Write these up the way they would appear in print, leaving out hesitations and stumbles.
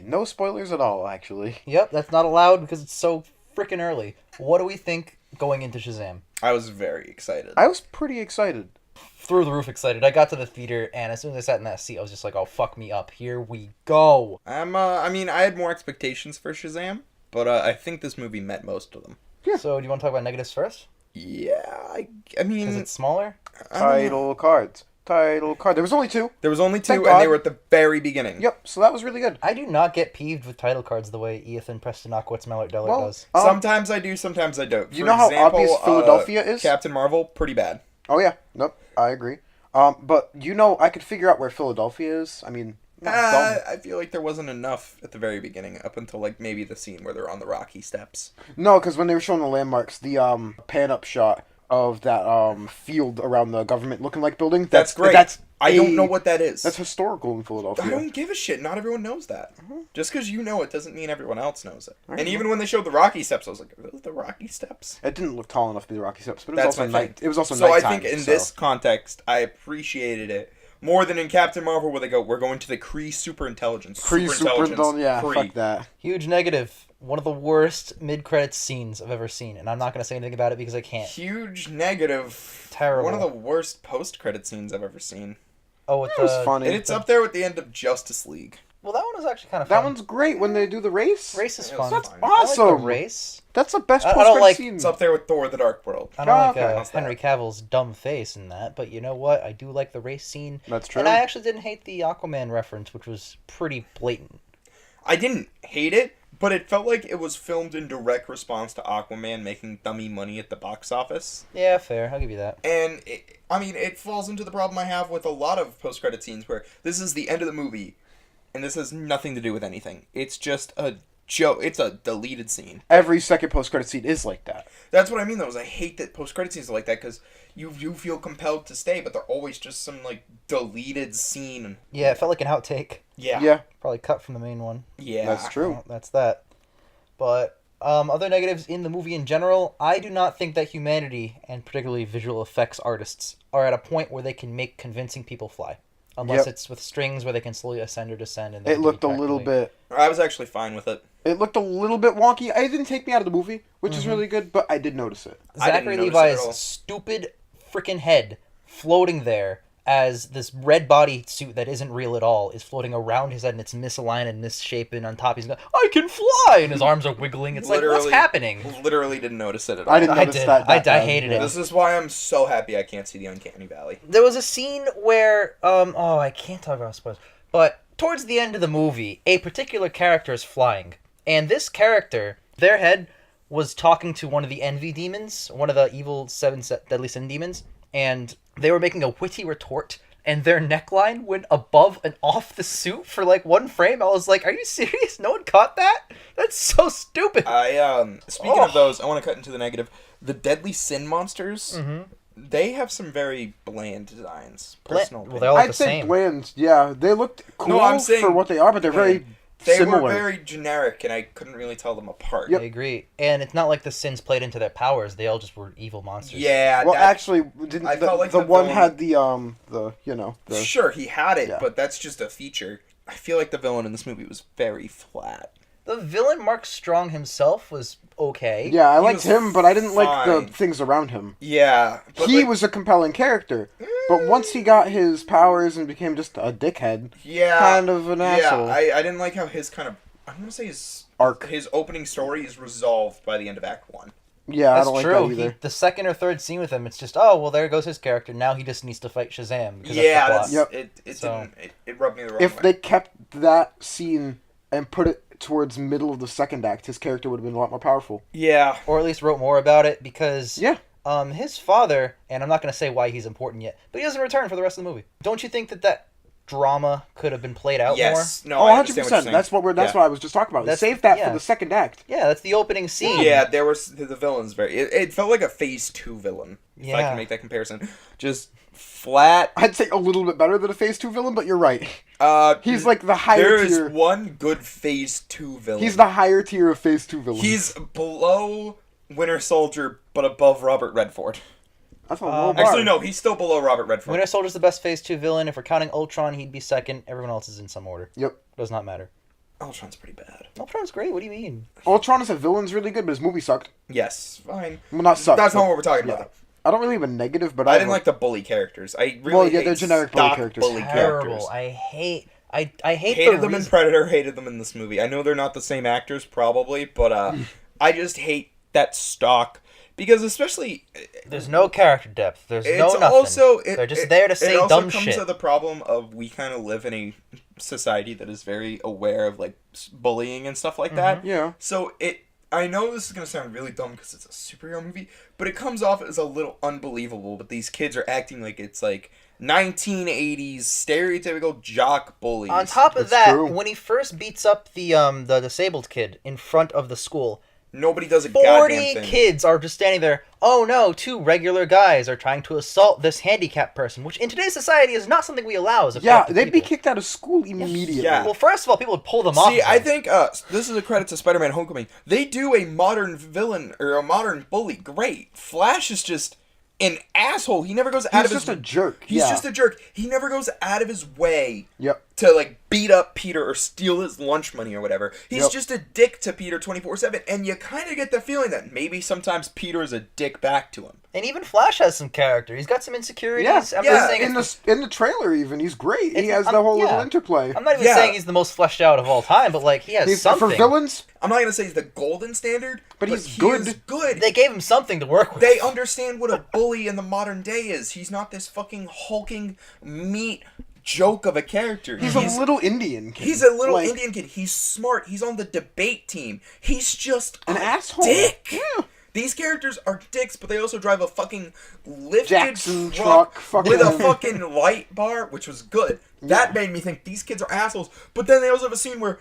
No spoilers at all, actually. Yep, that's not allowed because it's so freaking early. What do we think going into Shazam? I was very excited. I was pretty excited. Through the roof excited. I got to the theater, and as soon as I sat in that seat, I was just like, oh, fuck me up. Here we go. I mean, I had more expectations for Shazam, but I think this movie met most of them. Yeah. So, do you want to talk about negatives first? Yeah, I mean... Because it's smaller? Title cards. Title card. There was only two. There was only Thank two, and they God. were at the very beginning. Yep, so that was really good. I do not get peeved with title cards the way Ethan Preston Aquitz Mellert Dellert does. Sometimes I do, sometimes I don't. You know how obvious Philadelphia is? Captain Marvel, pretty bad. Oh, yeah. Nope, I agree. But, I could figure out where Philadelphia is. I mean, not dumb. I feel like there wasn't enough at the very beginning, up until, like, maybe the scene where they're on the rocky steps. No, because when they were showing the landmarks, the pan-up shot of that field around the government-looking-like building. That's great. I don't know what that is. That's historical in Philadelphia. I don't give a shit. Not everyone knows that. Mm-hmm. Just because you know it doesn't mean everyone else knows it. Right. And even when they showed the Rocky Steps, I was like, are those the Rocky Steps? It didn't look tall enough to be the Rocky Steps, but it was That's also my thing. night. It was also so nighttime. I think in this context, I appreciated it more than in Captain Marvel, where they go, we're going to the Kree superintelligence. Superintelligence, yeah, Kree. fuck that. Huge negative. One of the worst mid-credits scenes I've ever seen, and I'm not going to say anything about it because I can't. Huge negative. Terrible. One of the worst post-credit scenes I've ever seen. Oh, with It was funny. And it's up there with the end of Justice League. Well, that one was actually kind of fun. That one's great when they do the race. Race is It fun. was That's fine. I like awesome. the race. That's the best I don't post-credit like- scene. It's up there with Thor: The Dark World. I don't like okay. How's that? Henry Cavill's dumb face in that, but you know what? I do like the race scene. That's true. And I actually didn't hate the Aquaman reference, which was pretty blatant. I didn't hate it, but it felt like it was filmed in direct response to Aquaman making dummy money at the box office. Yeah, fair. I'll give you that. And, it falls into the problem I have with a lot of post-credit scenes where this is the end of the movie, and this has nothing to do with anything. It's just a joke. It's a deleted scene. Every second post-credit scene is like that. That's what I mean, though, is I hate that post-credit scenes are like that, because you feel compelled to stay, but they're always just some, like, deleted scene. Yeah, it felt like an outtake. Yeah. Yeah, Probably cut from the main one. Yeah. that's true. Well, that's that. But other negatives in the movie in general, I do not think that humanity, and particularly visual effects artists, are at a point where they can make convincing people fly. Unless Yep. it's with strings where they can slowly ascend or descend. And It looked a little bit... I was actually fine with it. It looked a little bit wonky. It didn't take me out of the movie, which is really good, but I did notice it. I didn't Zachary notice it at Levi's all. stupid freaking head floating there as this red body suit that isn't real at all is floating around his head and it's misaligned and misshapen on top. He's going, I can fly! And his arms are wiggling. It's like, what's happening? Literally didn't notice it at all. I didn't notice that. I bad. hated it. This is why I'm so happy I can't see the Uncanny Valley. There was a scene where, I can't talk about spoilers, but towards the end of the movie, a particular character is flying. And this character, their head was talking to one of the envy demons, one of the evil deadly sin demons, and they were making a witty retort, and their neckline went above and off the suit for like one frame. I was like, are you serious? No one caught that? That's so stupid. Speaking of those, I want to cut into the negative. The deadly sin monsters, they have some very bland designs. Personal Well, they all look I'd the say same. bland. Yeah, they looked cool No, I'm saying for what they are, but they're very They similar. were very generic, and I couldn't really tell them apart. I agree. And it's not like the sins played into their powers. They all just were evil monsters. Yeah. Well, actually, didn't I felt like the the one villain- had the Sure, he had it, Yeah. but that's just a feature. I feel like the villain in this movie was very flat. The villain, Mark Strong himself, was okay. Yeah, I He liked was him, but I didn't like fine. the things around him. Yeah. But He like, was a compelling character, but once he got his powers and became just a dickhead, kind of an asshole. Yeah, I didn't like how his kind of, I'm going to say his Arc. his opening story is resolved by the end of Act 1. Yeah, I That's don't like true. that either. The second or third scene with him, it's just, oh, well, there goes his character. Now he just needs to fight Shazam. Because Yeah, that's the plot. Yep. it rubbed me the wrong If way. they kept that scene and put it towards middle of the second act, his character would have been a lot more powerful. Yeah. Or at least wrote more about it, because Yeah. his father, and I'm not going to say why he's important yet, but he doesn't return for the rest of the movie. Don't you think that drama could have been played out Yes. more? No, I understand what you're 100%. saying. That's what I was just talking about. Save that for the second act. Yeah, that's the opening scene. Yeah, there was the villain's very. It felt like a Phase 2 villain. If I Yeah. can make that comparison, just flat. I'd say a little bit better than a Phase 2 villain, but you're right. He's like the There higher is tier. one good Phase 2 villain. He's the higher tier of Phase 2 villains. He's below Winter Soldier, but above Robert Redford. That's a low bar. Actually, no, he's still below Robert Redford. Winter Soldier's the best Phase 2 villain. If we're counting Ultron, he'd be second. Everyone else is in some order. Yep. Does not matter. Ultron's pretty bad. Ultron's great. What do you mean? Ultron as a villain's really good, but his movie sucked. Yes, fine. Well, not sucked. That's but- not what we're talking yeah. about. I don't really have a negative, but I have didn't a- like the bully characters. I really Well, yeah, hate they're generic bully stock characters. bully Terrible. characters. I hate Hated the them in reason- Predator, hated them in this movie. I know they're not the same actors, probably, but I just hate that stock because, especially, There's no character depth. There's it's no nothing. also They're just there to say it also dumb comes shit. to the problem of we kind of live in a society that is very aware of like bullying and stuff like that. Yeah. So I know this is gonna sound really dumb because it's a superhero movie, but it comes off as a little unbelievable. But these kids are acting like it's like 1980s stereotypical jock bullies. On top of That's that, true. when he first beats up the disabled kid in front of the school, Nobody does a 40 goddamn thing. kids are just standing there. Oh no, 2 regular guys are trying to assault this handicapped person, which in today's society is not something we allow as a Yeah, collective they'd be people. kicked out of school immediately. Yeah. Well, first of all, people would pull them off. See, of I them. think this is a credit to Spider-Man: Homecoming. They do a modern villain or a modern bully great. Flash is just an asshole. He never goes out of He's his. just a jerk. He's yeah. just a jerk. He never goes out of his way Yep. to like beat up Peter or steal his lunch money or whatever. He's Yep. just a dick to Peter 24/7, and you kind of get the feeling that maybe sometimes Peter is a dick back to him. And even Flash has some character. He's got some insecurities. Yeah, I'm yeah, not saying in the trailer even, he's great. He It's- has the I'm- whole little yeah. interplay. I'm not even Yeah. saying he's the most fleshed out of all time, but like he has He's, something. for villains, I'm not gonna say he's the golden standard, But he's he good. is good. They gave him something to work with. They understand what a bully in the modern day is. He's not this fucking hulking meat joke of a character. he's a little Indian kid. He's a little Like, Indian kid. He's smart. He's on the debate team. He's just An a asshole. dick. Yeah. These characters are dicks, but they also drive a fucking lifted Jackson truck, truck, with a fucking- fucking light bar, which was good. That made me think these kids are assholes. But then they also have a scene where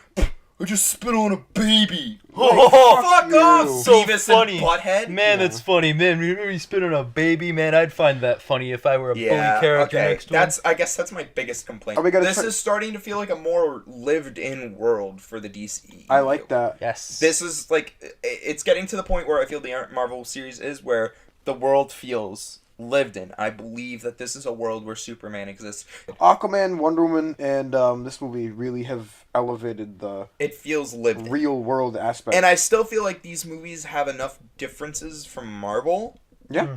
I just spit on a baby. Oh, Fuck you. off, so Beavis funny. and Butthead. Man, that's funny. Man, remember you spit on a baby? Man, I'd find that funny if I were a bully character okay. next to him. I guess that's my biggest complaint. Are we gonna This try- is starting to feel like a more lived-in world for the DC. I like that. Yes. This is like it's getting to the point where I feel the Marvel series is where the world feels lived in. I believe that this is a world where Superman exists. Aquaman, Wonder Woman, and this movie really have elevated the It feels lived in. real world aspect. And I still feel like these movies have enough differences from Marvel yeah.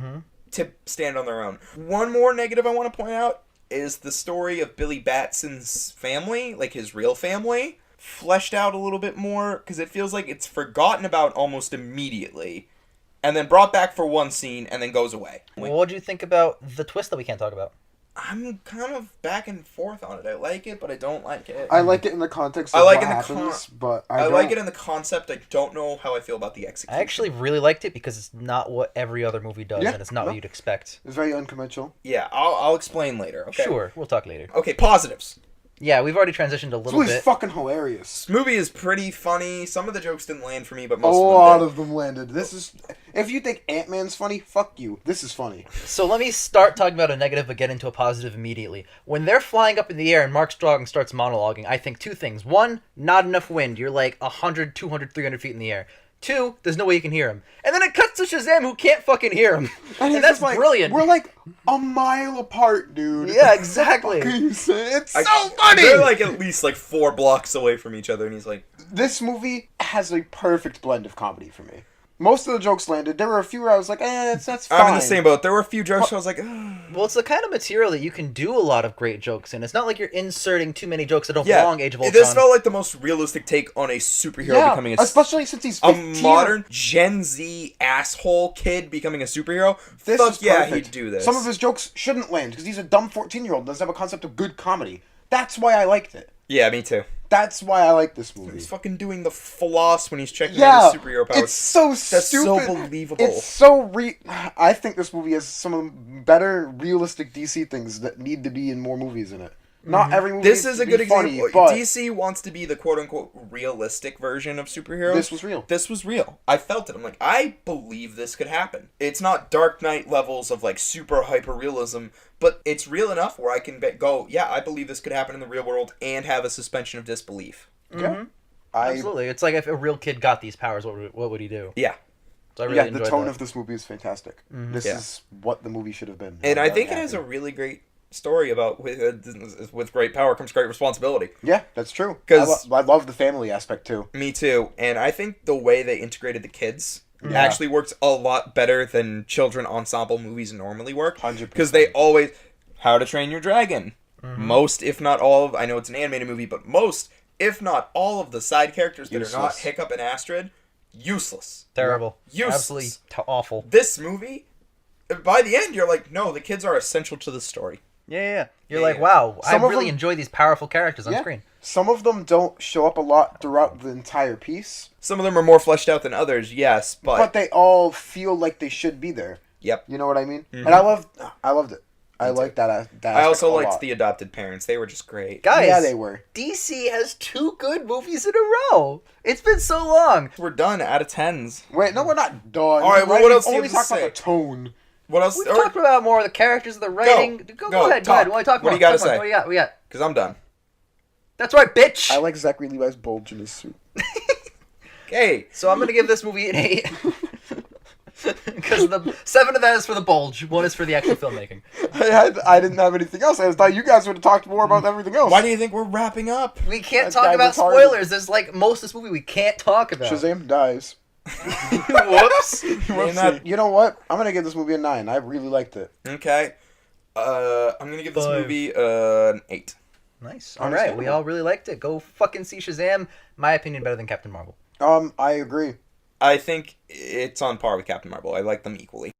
to stand on their own. One more negative I want to point out is the story of Billy Batson's family, like his real family, fleshed out a little bit more because it feels like it's forgotten about almost immediately and then brought back for one scene and then goes away. What do you think about the twist that we can't talk about? I'm kind of back and forth on it. I like it, but I don't like it. I like it in the context of I like what it in the happens, but I don't. like it in the concept. I don't know how I feel about the execution. I actually really liked it because it's not what every other movie does, Yeah, and it's not no. what you'd expect. It's very unconventional. Yeah, I'll explain later. Okay. Sure, we'll talk later. Okay, positives. Yeah, we've already transitioned a This little movie's bit. fucking hilarious. This movie is pretty funny. Some of the jokes didn't land for me, but A most lot of them of them landed. This is. If you think Ant-Man's funny, fuck you. This is funny. So let me start talking about a negative but get into a positive immediately. When they're flying up in the air and Mark Strong starts monologuing, I think 2 things. 1, not enough wind. You're like 100, 200, 300 feet in the air. 2, there's no way you can hear him. And then it cuts to Shazam who can't fucking hear him. And he's that's just like, brilliant. We're like a mile apart, dude. Yeah, exactly. It's did. so funny! They're like at least like 4 blocks away from each other, and he's like, This movie has a perfect blend of comedy for me. Most of the jokes landed. There were a few where I was like, that's fine. I'm in the same boat. There were a few jokes where I was like, ugh. Well, it's the kind of material that you can do a lot of great jokes in. It's not like you're inserting too many jokes that don't Yeah, belong Age of Ultron. this felt like the most realistic take on a superhero Yeah, becoming a especially since he's a 15. modern Gen Z asshole kid becoming a superhero. This Fuck is yeah, perfect. he'd do this. Some of his jokes shouldn't land because he's a dumb 14-year-old. Doesn't have a concept of good comedy. That's why I liked it. Yeah, me too. That's why I like this movie. He's fucking doing the floss when he's checking Yeah, out his superhero powers. it's so That's stupid. so believable. It's so I think this movie has some of the better realistic DC things that need to be in more movies in it. Not every movie. This needs is to a good be funny, example. but DC wants to be the quote-unquote realistic version of superheroes. This was real. This was real. I felt it. I'm like, I believe this could happen. It's not Dark Knight levels of like super hyper realism, but it's real enough where I can go, yeah, I believe this could happen in the real world and have a suspension of disbelief. yeah, Absolutely. It's like if a real kid got these powers, what would he do? Yeah. So I really yeah. The enjoyed tone that. of this movie is fantastic. This Yeah. is what the movie should have been. And I I'm think it happy. has a really great story about with great power comes great responsibility. Yeah, that's true. 'Cause- I love the family aspect too. Me too. And I think the way they integrated the kids Yeah. actually works a lot better than children ensemble movies normally work. 100%. Because they always... How to Train Your Dragon. Most, if not all of... I know it's an animated movie, but most, if not all of the side characters that are not Useless. Hiccup and Astrid, useless. Terrible. Useless. Absolutely awful. This movie, by the end, you're like, no, the kids are essential to the story. Yeah. You're Yeah, like, yeah. wow, Some I of really them- enjoy these powerful characters on Yeah. screen. Some of them don't show up a lot throughout the entire piece, Some of them are more fleshed out than others, yes, but they all feel like they should be there. Yep. You know what I mean? Mhm. And I loved it. I Me too. liked that. I also aspect a liked lot. the adopted parents. They were just great. Guys, Yeah, they were. DC has 2 good movies in a row. It's been so long. We're done out of 10s. Wait, no, we're not done. All right, well, what We else do you only have to talk about say? the tone. What else? We've talked about more of the characters, the writing. Go Go, ahead. talk. Go ahead. Talk What more. do you gotta Talk more. say? What do you got? We got. Because I'm done. That's right, bitch. I like Zachary Levi's bulge in his suit. Okay. So I'm gonna give this movie an 8. Because the 7 of that is for the bulge. 1 is for the actual filmmaking. I didn't have anything else. I thought you guys would have talked more about everything else. Why do you think we're wrapping up? We can't That talk guy about retarded. spoilers. There's like most of this movie we can't talk about. Shazam dies. Whoops. And that- You know what? I'm gonna give this movie a 9. I really liked it. Okay. I'm gonna give this 5. movie an 8. Nice. All right. We all really liked it. Go fucking see Shazam. My opinion, better than Captain Marvel. I agree. I think it's on par with Captain Marvel. I like them equally.